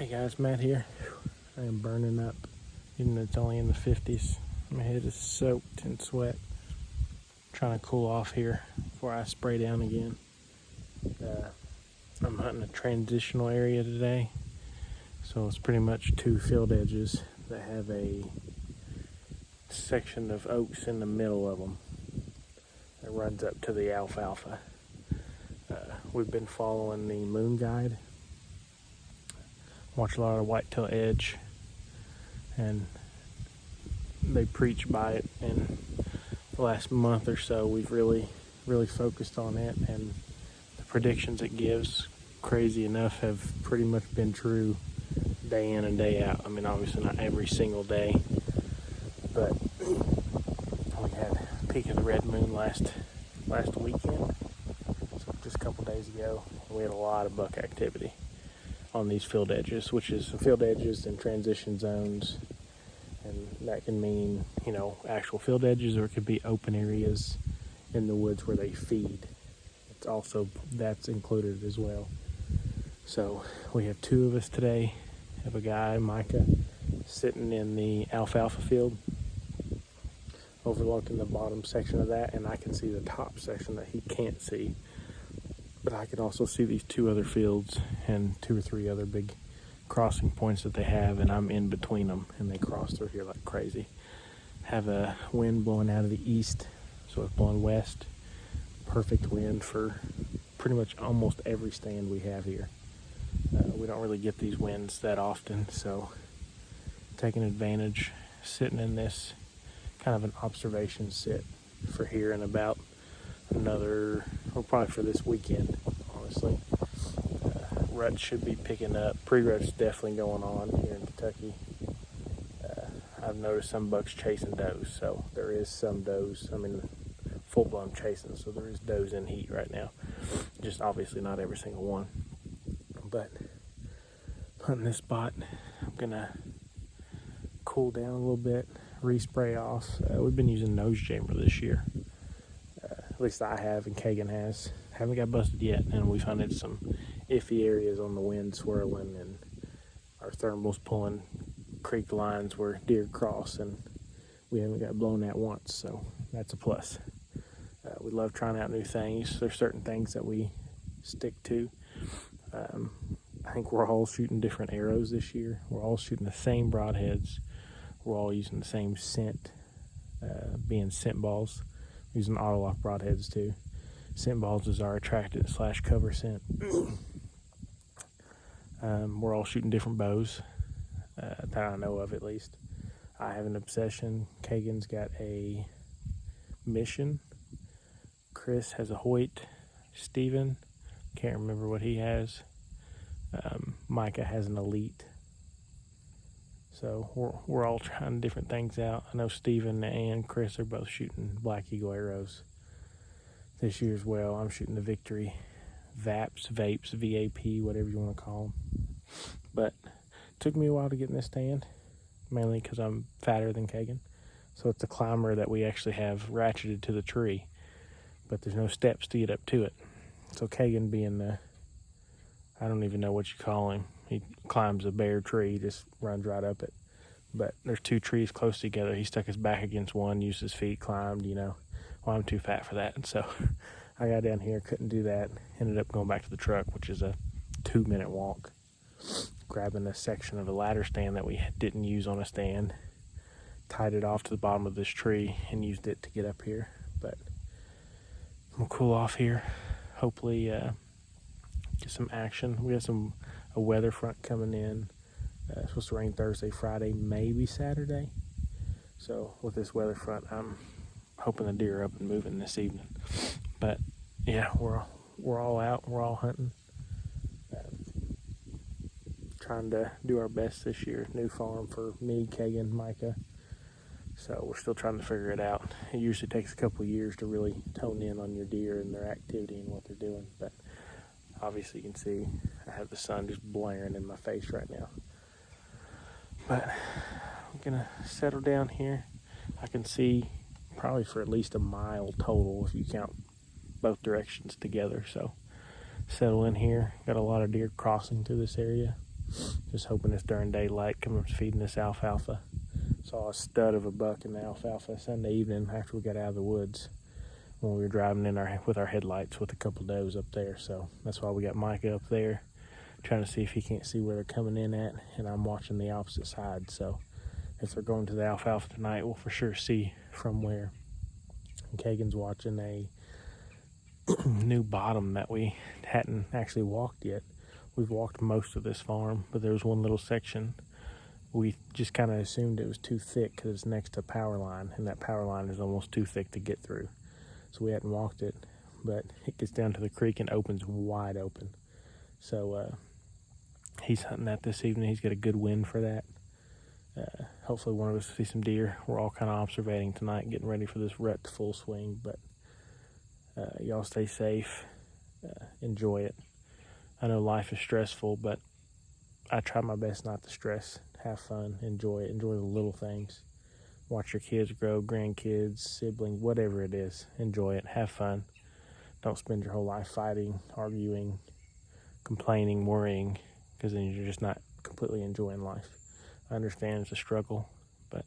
Hey guys, Matt here. I am burning up, even though it's only in the 50s. My head is soaked in sweat. Trying to cool off here before I spray down again. I'm hunting a transitional area today, so it's pretty much two field edges that have a section of oaks in the middle of them that runs up to the alfalfa. We've been following the moon guide. Watch a lot of whitetail edge, and they preach by it. And the last month or so, we've really focused on it, and the predictions it gives, crazy enough, have pretty much been true day in and day out. I mean, obviously not every single day, but we had a peak of the red moon last weekend, so just a couple days ago, and we had a lot of buck activity on these field edges, which is field edges and transition zones. And that can mean, actual field edges, or it could be open areas in the woods where they feed. That's included as well. So we have two of us today. We have a guy, Micah, sitting in the alfalfa field, overlooking the bottom section of that, and I can see the top section that he can't see. But I can also see these two other fields and two or three other big crossing points that they have, and I'm in between them, and they cross through here like crazy. Have a wind blowing out of the east, so it's blowing west. Perfect wind for pretty much almost every stand we have here. We don't really get these winds that often, so taking advantage, sitting in this kind of an observation sit for here in about probably for this weekend, honestly. Rut should be picking up. Pre-rut's definitely going on here in Kentucky. I've noticed some bucks chasing does, so there is some does. I mean, full-blown chasing, so there is does in heat right now. Just obviously not every single one. But hunting this spot, I'm gonna cool down a little bit, respray off. We've been using nose jammer this year. At least I have, and Kagan has. Haven't got busted yet, and we've hunted some iffy areas on the wind swirling, and our thermals pulling creek lines where deer cross, and we haven't got blown out once, so that's a plus. We love trying out new things. There's certain things that we stick to. I think we're all shooting different arrows this year. We're all shooting the same broadheads. We're all using the same scent, being scent balls. Using auto lock broadheads too. Scent balls is our attractant / cover scent. We're all shooting different bows, that I know of at least. I have an obsession. Kagan's got a Mission. Chris has a Hoyt. Steven, can't remember what he has. Micah has an Elite. So we're all trying different things out. I know Steven and Chris are both shooting Black Eagle arrows this year as well. I'm shooting the Victory Vapes, VAP, whatever you want to call them. But it took me a while to get in this stand, mainly because I'm fatter than Kagan. So it's a climber that we actually have ratcheted to the tree, but there's no steps to get up to it. So Kagan, being I don't even know what you call him. He climbs a bare tree, just runs right up it. But there's two trees close together. He stuck his back against one, used his feet, climbed, Well, I'm too fat for that. And so I got down here, couldn't do that. Ended up going back to the truck, which is a 2-minute walk. Grabbing a section of a ladder stand that we didn't use on a stand. Tied it off to the bottom of this tree and used it to get up here. But I'm going to cool off here. Hopefully get some action. We got a weather front coming in. It's supposed to rain Thursday, Friday, maybe Saturday. So with this weather front, I'm hoping the deer are up and moving this evening. But yeah, we're all out. We're all hunting. Trying to do our best this year. New farm for me, Kagan, Micah. So we're still trying to figure it out. It usually takes a couple years to really tone in on your deer and their activity and what they're doing. But obviously you can see I have the sun just blaring in my face right now. But I'm gonna settle down here. I can see probably for at least a mile total if you count both directions together. So settle in here. Got a lot of deer crossing through this area. Just hoping it's during daylight, coming up feeding this alfalfa. Saw a stud of a buck in the alfalfa Sunday evening after we got out of the woods when we were driving in with our headlights with a couple does up there. So that's why we got Micah up there trying to see if he can't see where they're coming in at, and I'm watching the opposite side. So if they're going to the alfalfa tonight, we'll for sure see from where. And Kagan's watching a new bottom that we hadn't actually walked yet. We've walked most of this farm, but there was one little section we just kind of assumed it was too thick because it's next to power line, and that power line is almost too thick to get through. So we hadn't walked it, but it gets down to the creek and opens wide open. So he's hunting that this evening. He's got a good wind for that. Hopefully one of us will see some deer. We're all kind of observating tonight, getting ready for this rut to full swing, but y'all stay safe. Enjoy it. I know life is stressful, but I try my best not to stress. Have fun, enjoy it, enjoy the little things. Watch your kids grow, grandkids, siblings, whatever it is. Enjoy it, have fun. Don't spend your whole life fighting, arguing, complaining, worrying, because then you're just not completely enjoying life. I understand it's a struggle, but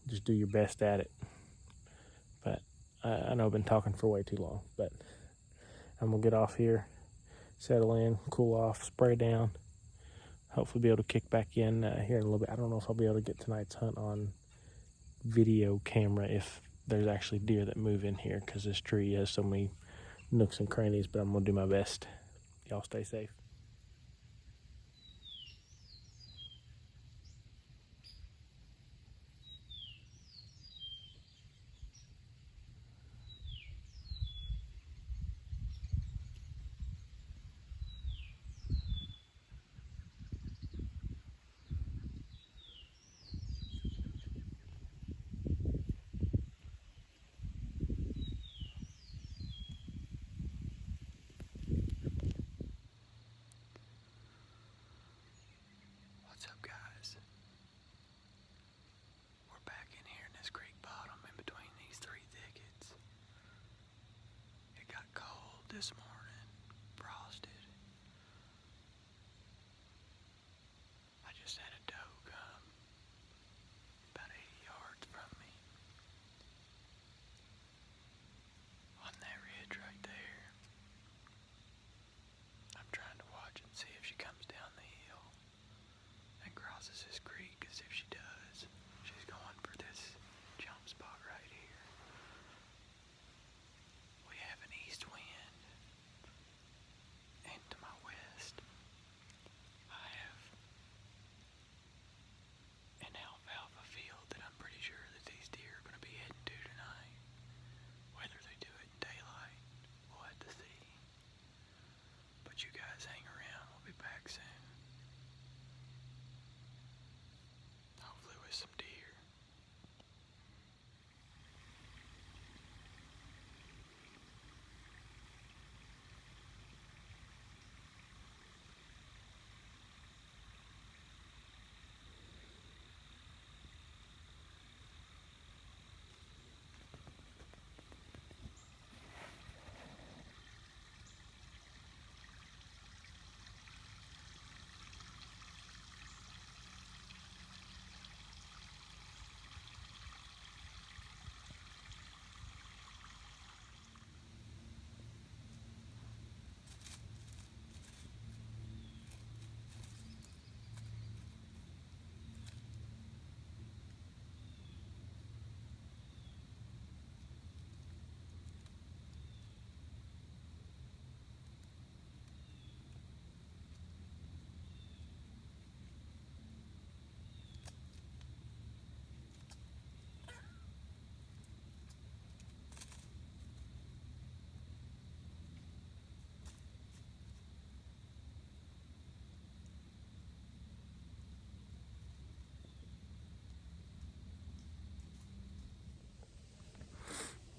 just do your best at it. But I know I've been talking for way too long, but I'm going to get off here, settle in, cool off, spray down. Hopefully be able to kick back in here in a little bit. I don't know if I'll be able to get tonight's hunt on video camera if there's actually deer that move in here, because this tree has so many nooks and crannies, but I'm going to do my best. Y'all stay safe. What's up, guys? We're back in here in this creek bottom in between these three thickets. It got cold this morning, frosted. I just had a doe come about 80 yards from me. On that ridge right there. I'm trying to watch and see if she comes down the hill and crosses this creek, because if she does, she's going for this jump spot right here. We have an east wind, and to my west, I have an alfalfa field that I'm pretty sure that these deer are going to be heading to tonight. Whether they do it in daylight, we'll have to see. But you guys hang around, we'll be back soon. Hopefully with some deer.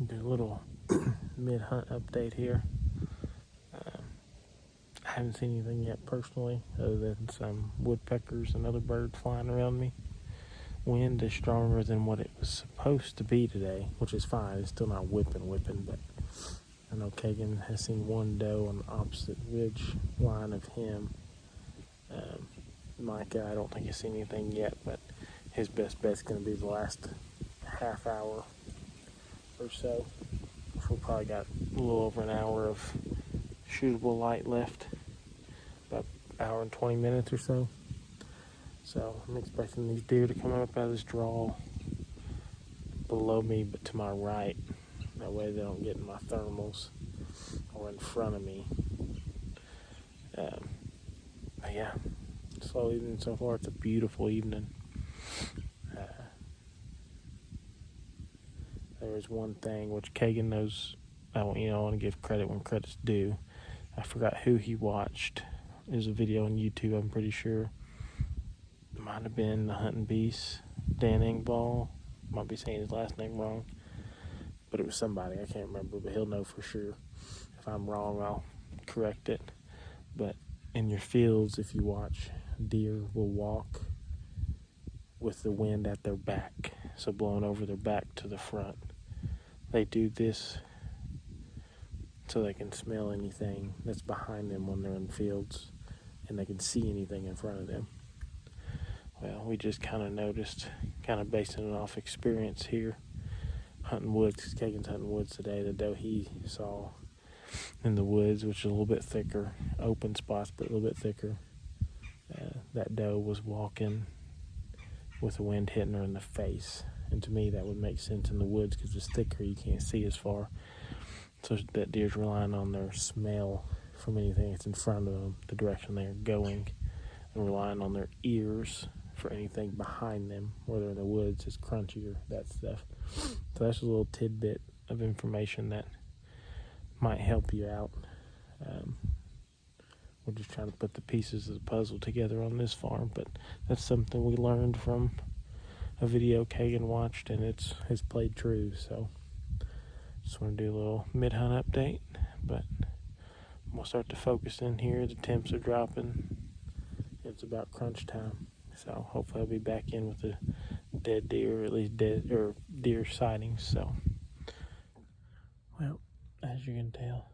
Do a little mid-hunt update here. I haven't seen anything yet personally, other than some woodpeckers and other birds flying around me. Wind is stronger than what it was supposed to be today, which is fine. It's still not whipping, but I know Kagan has seen one doe on the opposite ridge line of him. Micah, I don't think he's seen anything yet, but his best bet's going to be the last half hour or so. We probably got a little over an hour of shootable light left, about an hour and 20 minutes or so. So I'm expecting these deer to come up out of this draw below me, but to my right. That way they don't get in my thermals or in front of me. But yeah, slow evening so far. It's a beautiful evening. There was one thing which Kagan knows. I want to give credit when credit's due. I forgot who he watched. There's a video on YouTube, I'm pretty sure. It might have been the Hunting Beast, Dan Engvall. Might be saying his last name wrong. But it was somebody, I can't remember, but he'll know for sure. If I'm wrong, I'll correct it. But in your fields, if you watch, deer will walk with the wind at their back, so blowing over their back to the front. They do this so they can smell anything that's behind them when they're in fields, and they can see anything in front of them. Well, we just kind of noticed, kind of basing it off experience here, hunting woods, because Kagan's hunting woods today. The doe he saw in the woods, which is a little bit thicker, open spots, but a little bit thicker, that doe was walking with the wind hitting her in the face. And to me, that would make sense in the woods because it's thicker, you can't see as far. So that deer's relying on their smell from anything that's in front of them, the direction they're going, and relying on their ears for anything behind them, whether in the woods it's crunchier, that stuff. So that's a little tidbit of information that might help you out. We're just trying to put the pieces of the puzzle together on this farm, but that's something we learned from a video Kagan watched, and it's played true. So just want to do a little mid-hunt update, but we'll start to focus in here. The temps are dropping. It's about crunch time, so hopefully I'll be back in with a dead deer, or at least deer sightings. So, well, as you can tell,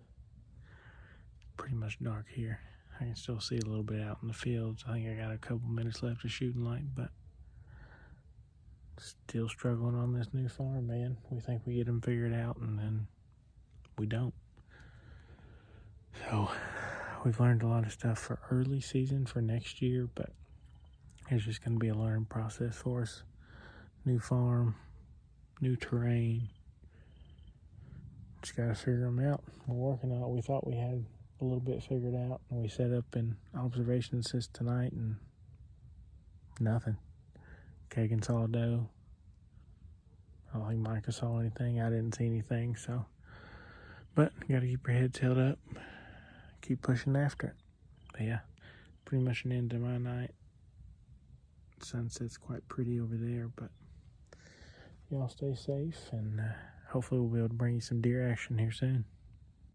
pretty much dark here. I can still see a little bit out in the fields. I think I got a couple minutes left of shooting light, but still struggling on this new farm, man. We think we get them figured out, and then we don't. So we've learned a lot of stuff for early season for next year, but it's just going to be a learning process for us. New farm, new terrain. Just got to figure them out. We're working on it. We thought we had a little bit figured out, and we set up an observation since tonight, and nothing. Kagan saw a doe. I don't think Micah saw anything. I didn't see anything, so. But you got to keep your heads held up. Keep pushing after it. But yeah, pretty much an end to my night. Sunset's quite pretty over there, but y'all stay safe, and hopefully we'll be able to bring you some deer action here soon.